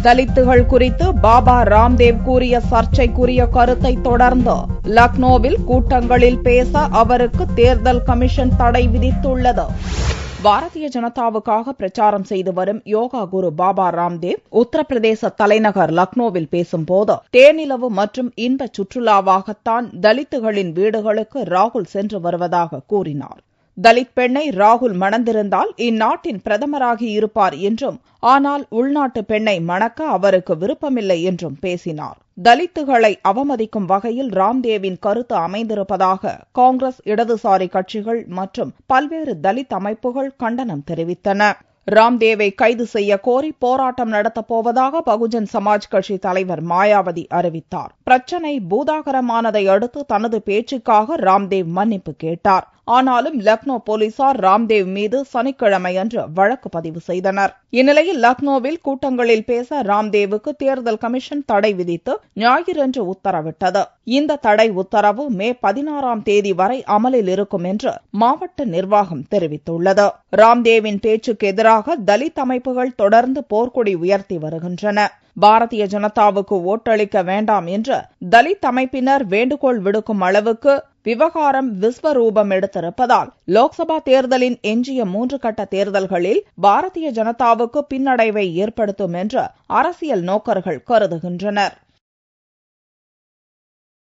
தலித்துகள் குறித்து பாபா ராம்தேவ் கூறிய சர்ச்சைக்குரிய கருத்தை தொடர்ந்து லக்னோவில் கூட்டங்களில் பேச அவருக்கு தேர்தல் கமிஷன் தடை விதித்துள்ளது. பாரதிய ஜனதாவுக்காக பிரச்சாரம் செய்து வரும் யோகா குரு பாபா ராம்தேவ் உத்தரப்பிரதேச தலைநகர் லக்னோவில் பேசும்போது தேனிலவு மற்றும் இன்ப சுற்றுலாவாகத்தான் தலித்துகளின் வீடுகளுக்கு ராகுல் சென்று வருவதாக கூறினார். தலித் பெண்ணை ராகுல் மணந்திருந்தால் இந்நாட்டின் பிரதமராகி இருப்பார் என்றும், ஆனால் உள்நாட்டு பெண்ணை மணக்க அவருக்கு விருப்பமில்லை என்றும் பேசினார். தலித்துகளை அவமதிக்கும் வகையில் ராம்தேவின் கருத்து அமைந்திருப்பதாக காங்கிரஸ், இடதுசாரி கட்சிகள் மற்றும் பல்வேறு தலித் அமைப்புகள் கண்டனம் தெரிவித்தன. ராம்தேவை கைது செய்ய கோரி போராட்டம் நடத்தப் போவதாக பகுஜன் சமாஜ் கட்சி தலைவர் மாயாவதி அறிவித்தார். பிரச்சினை பூதாகரமானதை அடுத்து தனது பேச்சுக்காக ராம்தேவ் மன்னிப்பு கேட்டார். ஆனாலும் லக்னோ போலீசார் ராம்தேவ் மீது சனிக்கிழமையன்று வழக்கு பதிவு செய்தனர். இந்நிலையில் லக்னோவில் கூட்டங்களில் பேச ராம்தேவுக்கு தேர்தல் கமிஷன் தடை விதித்து ஞாயிறன்று உத்தரவிட்டது. இந்த தடை உத்தரவு மே 16ஆம் தேதி வரை அமலில் இருக்கும் என்று மாவட்ட நிர்வாகம் தெரிவித்துள்ளது. ராம்தேவின் பேச்சுக்கு எதிராக தலித் அமைப்புகள் தொடர்ந்து போர்க்கொடி உயர்த்தி வருகின்றன. பாரதிய ஜனதாவுக்கு ஓட்டளிக்க வேண்டாம் என்று தலித் அமைப்பினர் வேண்டுகோள் விடுக்கும் அளவுக்கு விவகாரம் விஸ்வரூபம் எடுத்திருப்பதால் லோக்சபா தேர்தலின் எஞ்சிய 3 கட்ட தேர்தல்களில் பாரதிய ஜனதாவுக்கு பின்னடைவை ஏற்படுத்தும் என்று அரசியல் நோக்கர்கள் கருதுகின்றனர்.